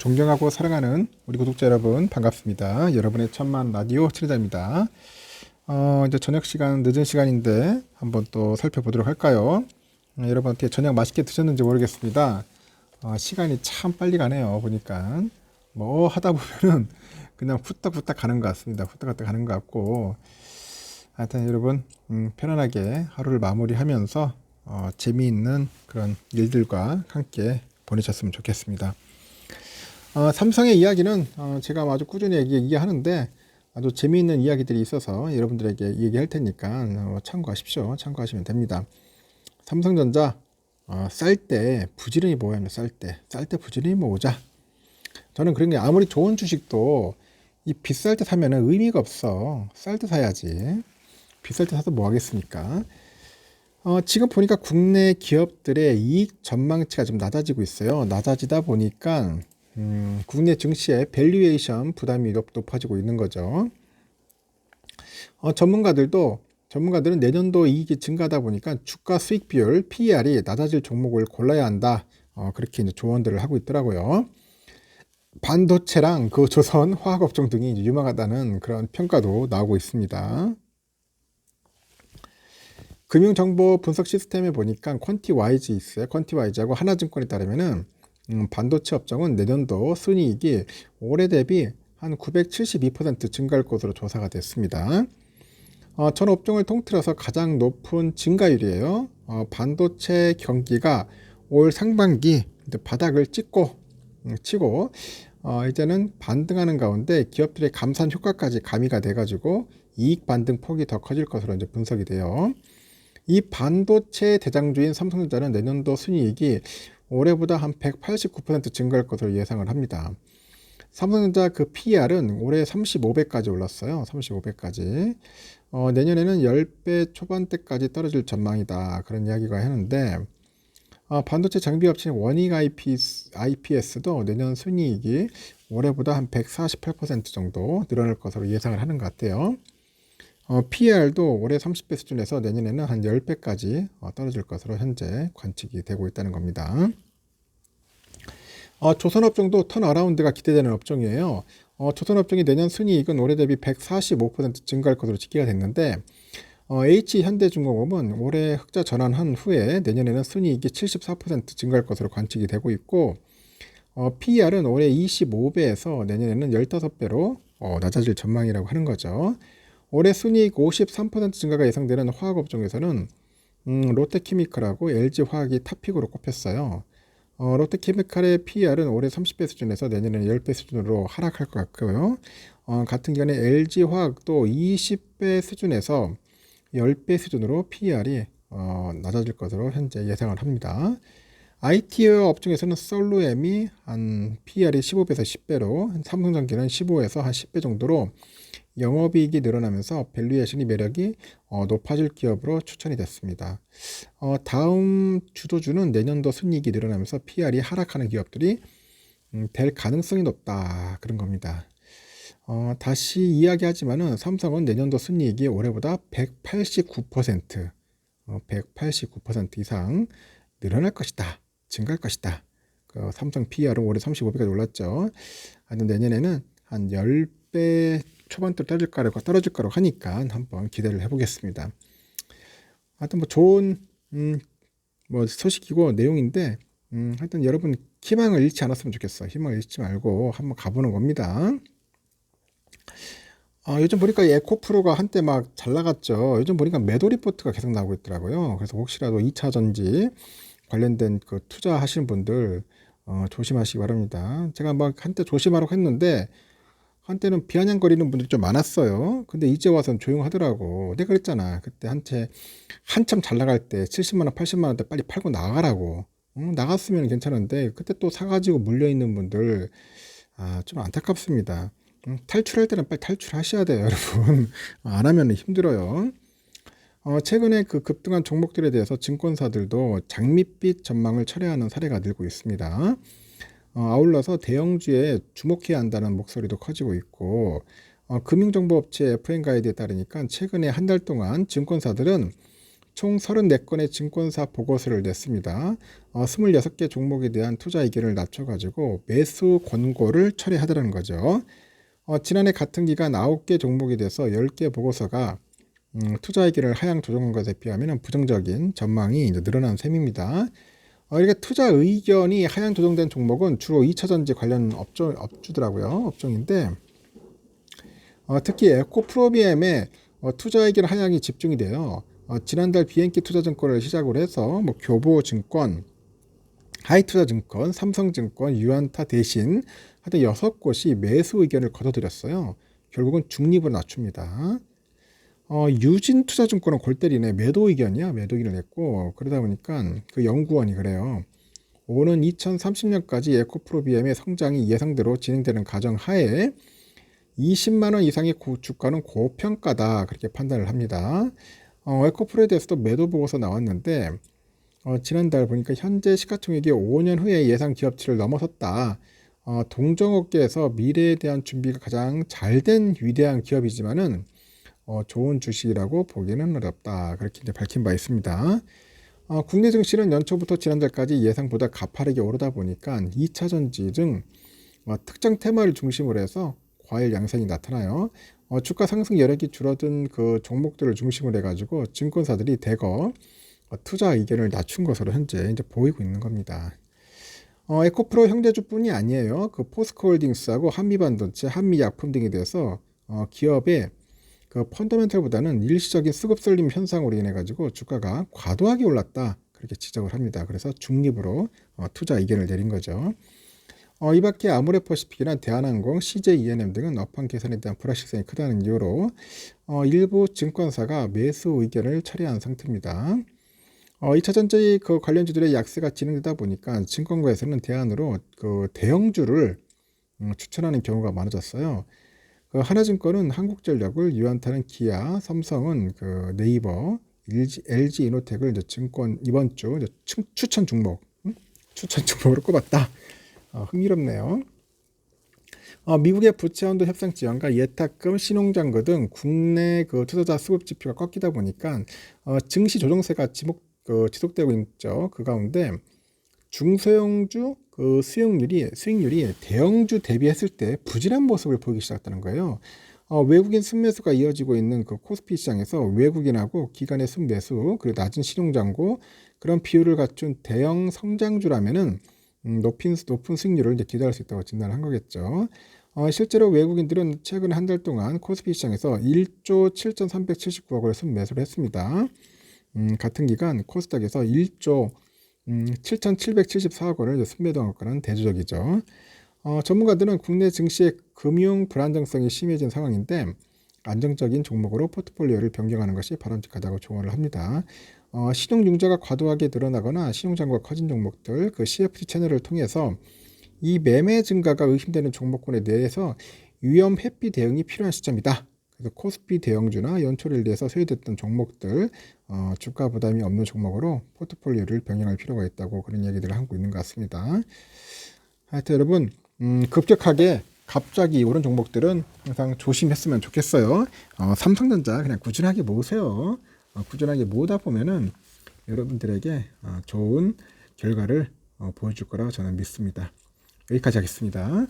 존경하고 사랑하는 우리 구독자 여러분 반갑습니다. 여러분의 천만 라디오 친구자입니다. 이제 저녁 시간 늦은 시간인데 한번 또 살펴보도록 할까요? 여러분한테 저녁 맛있게 드셨는지 모르겠습니다. 시간이 참 빨리 가네요. 보니까 뭐 하다 보면은 그냥 후딱후딱 가는 것 같습니다. 후딱후딱 가는 것 같고 하여튼 여러분 편안하게 하루를 마무리하면서 재미있는 그런 일들과 함께 보내셨으면 좋겠습니다. 삼성의 이야기는 제가 아주 꾸준히 얘기하는데 아주 재미있는 이야기들이 있어서 여러분들에게 얘기할 테니까 참고하십시오. 참고하시면 됩니다. 삼성전자 쌀 때 부지런히 모아야 합니다. 쌀 때 부지런히 모으자. 저는 그런 게 아무리 좋은 주식도 이 비쌀 때 사면은 의미가 없어. 쌀 때 사야지. 비쌀 때 사서 뭐 하겠습니까? 지금 보니까 국내 기업들의 이익 전망치가 좀 낮아지고 있어요. 낮아지다 보니까 국내 증시의 밸류에이션 부담이 높아지고 있는 거죠. 전문가들은 내년도 이익이 증가하다 보니까 주가 수익 비율 PER이 낮아질 종목을 골라야 한다. 그렇게 이제 조언들을 하고 있더라고요. 반도체랑 그 조선 화학업종 등이 이제 유망하다는 그런 평가도 나오고 있습니다. 금융정보 분석 시스템에 보니까 퀀티와이즈 있어요. 퀀티와이즈하고 하나증권에 따르면은 반도체 업종은 내년도 순이익이 올해 대비 한 972% 증가할 것으로 조사가 됐습니다. 전 업종을 통틀어서 가장 높은 증가율이에요. 반도체 경기가 올 상반기 바닥을 치고 이제는 반등하는 가운데 기업들의 감산 효과까지 가미가 돼가지고 이익 반등 폭이 더 커질 것으로 이제 분석이 돼요. 이 반도체 대장주인 삼성전자는 내년도 순이익이 올해보다 한 189% 증가할 것으로 예상을 합니다. 삼성전자 그 PER은 올해 35배까지 올랐어요. 35배까지. 내년에는 10배 초반대까지 떨어질 전망이다. 그런 이야기가 하는데 반도체 장비 업체인 원익 IPS도 내년 순이익이 올해보다 한 148% 정도 늘어날 것으로 예상을 하는 것 같아요. PER도 올해 30배 수준에서 내년에는 한 10배까지 떨어질 것으로 현재 관측이 되고 있다는 겁니다. 조선업종도 턴어라운드가 기대되는 업종이에요. 조선업종이 내년 순이익은 올해 대비 145% 증가할 것으로 집계가 됐는데 H현대중공업은 올해 흑자 전환한 후에 내년에는 순이익이 74% 증가할 것으로 관측이 되고 있고 PER은 올해 25배에서 내년에는 15배로 낮아질 전망이라고 하는 거죠. 올해 순이익 53% 증가가 예상되는 화학업종에서는 롯데케미칼하고 LG화학이 탑픽으로 꼽혔어요. 롯데케미칼의 PER은 올해 30배 수준에서 내년에는 10배 수준으로 하락할 것 같고요. 같은 기간에 LG화학도 20배 수준에서 10배 수준으로 PER이 낮아질 것으로 현재 예상을 합니다. IT 업종에서는 솔루엠이 한 PER이 15배에서 10배로, 삼성전기는 15에서 한 10배 정도로 영업이익이 늘어나면서 밸류에이션이 매력이 높아질 기업으로 추천이 됐습니다. 다음 주도주는 내년도 순이익이 늘어나면서 PER이 하락하는 기업들이 될 가능성이 높다 그런 겁니다. 다시 이야기하지만은 삼성은 내년도 순이익이 올해보다 189% 이상 늘어날 것이다. 증가할 것이다. 삼성 PER은 올해 35배까지 올랐죠. 내년에는 한 10배 초반대로 떨어질 거라고 하니까 한번 기대를 해보겠습니다. 하여튼 뭐 좋은 뭐 소식이고 내용인데 하여튼 여러분 희망을 잃지 않았으면 좋겠어. 희망을 잃지 말고 한번 가보는 겁니다. 요즘 보니까 에코프로가 한때 막 잘 나갔죠. 요즘 보니까 매도 리포트가 계속 나오고 있더라고요. 그래서 혹시라도 2차 전지 관련된 그 투자하시는 분들 조심하시기 바랍니다. 제가 막 한때 조심하라고 했는데 한때는 비아냥거리는 분들이 좀 많았어요. 근데 이제 와서는 조용하더라고. 내가 그랬잖아. 그때 한참 잘 나갈 때 70만 원, 80만 원대 빨리 팔고 나가라고. 나갔으면 괜찮은데 그때 또 사가지고 물려있는 분들 좀 안타깝습니다. 탈출할 때는 빨리 탈출하셔야 돼요, 여러분. 안 하면 힘들어요. 최근에 그 급등한 종목들에 대해서 증권사들도 장밋빛 전망을 철회하는 사례가 늘고 있습니다. 아울러서 대형주에 주목해야 한다는 목소리도 커지고 있고 금융정보업체 FN가이드에 따르니까 최근에 한 달 동안 증권사들은 총 34건의 증권사 보고서를 냈습니다. 26개 종목에 대한 투자 의견을 낮춰가지고 매수 권고를 철회하더라는 거죠. 지난해 같은 기간 9개 종목에 대해서 10개 보고서가 투자 의견을 하향 조정한 것에 비하면 부정적인 전망이 이제 늘어난 셈입니다. 이렇게 투자 의견이 하향 조정된 종목은 주로 2차전지 관련 업주더라고요. 업종인데 특히 에코프로비엠의 투자 의견 하향이 집중이 돼요. 지난달 비엔키 투자증권을 시작으로 해서 뭐 교보증권, 하이투자증권, 삼성증권, 유안타 대신 하여튼 6곳이 매수 의견을 거둬들였어요. 결국은 중립을 낮춥니다. 유진투자증권은 골 때리네. 매도 의견이야. 매도 의견을 냈고 그러다 보니까 그 연구원이 그래요. 오는 2030년까지 에코프로비엠의 성장이 예상대로 진행되는 가정 하에 20만 원 이상의 주가는 고평가다 그렇게 판단을 합니다. 에코프로에 대해서도 매도 보고서 나왔는데 지난달 보니까 현재 시가총액이 5년 후에 예상 기업치를 넘어섰다. 동종업계에서 미래에 대한 준비가 가장 잘된 위대한 기업이지만은 좋은 주식이라고 보기는 어렵다. 그렇게 이제 밝힌 바 있습니다. 국내 증시는 연초부터 지난달까지 예상보다 가파르게 오르다 보니까 2차 전지 등 특정 테마를 중심으로 해서 과일 양상이 나타나요. 주가 상승 여력이 줄어든 그 종목들을 중심으로 해가지고 증권사들이 대거 투자 의견을 낮춘 것으로 현재 이제 보이고 있는 겁니다. 에코프로 형제주뿐이 아니에요. 그 포스코홀딩스하고 한미반도체, 한미약품 등에 대해서 기업의 그 펀더멘털보다는 일시적인 수급설림 현상으로 인해 가지고 주가가 과도하게 올랐다 그렇게 지적을 합니다. 그래서 중립으로 투자 의견을 내린 거죠. 이 밖에 아모레퍼시픽이나 대한항공, CJENM 등은 업황 개선에 대한 불확실성이 크다는 이유로 일부 증권사가 매수 의견을 철회한 상태입니다. 2차 전지 그 관련주들의 약세가 진행되다 보니까 증권가에서는 대안으로 그 대형주를 추천하는 경우가 많아졌어요. 그 하나증권은 한국전력을, 유한타는 기아, 삼성은 그 네이버, LG 이노텍을 이제 증권 이번 주 이제 추천 종목으로 꼽았다. 흥미롭네요. 미국의 부채 한도 협상 지원과 예탁금, 신용잔고 등 국내 그 투자자 수급 지표가 꺾이다 보니까 증시 조정세가 지속되고 있죠. 그 가운데 중소형주 그 수익률이 대형주 대비했을 때 부진한 모습을 보이기 시작했다는 거예요. 외국인 순매수가 이어지고 있는 그 코스피 시장에서 외국인하고 기관의 순매수 그리고 낮은 신용잔고 그런 비율을 갖춘 대형 성장주라면은 높은 수익률을 이제 기대할 수 있다고 진단을 한 거겠죠. 실제로 외국인들은 최근 한 달 동안 코스피 시장에서 1조 7,379억 원을 순매수를 했습니다. 같은 기간 코스닥에서 1조 7,774억 원을 순매도한 것과는 대조적이죠. 전문가들은 국내 증시의 금융 불안정성이 심해진 상황인데 안정적인 종목으로 포트폴리오를 변경하는 것이 바람직하다고 조언을 합니다. 신용융자가 과도하게 늘어나거나 신용잔고가 커진 종목들, 그 CFD 채널을 통해서 이 매매 증가가 의심되는 종목군에 대해서 위험 회피 대응이 필요한 시점이다. 그래서 코스피 대형주나 연초를 위해서 소외됐던 종목들, 주가 부담이 없는 종목으로 포트폴리오를 변경할 필요가 있다고 그런 얘기들을 하고 있는 것 같습니다. 하여튼 여러분, 급격하게 갑자기 오른 종목들은 항상 조심했으면 좋겠어요. 삼성전자 그냥 꾸준하게 모으세요. 꾸준하게 모으다 보면은 여러분들에게 좋은 결과를 보여줄 거라 저는 믿습니다. 여기까지 하겠습니다.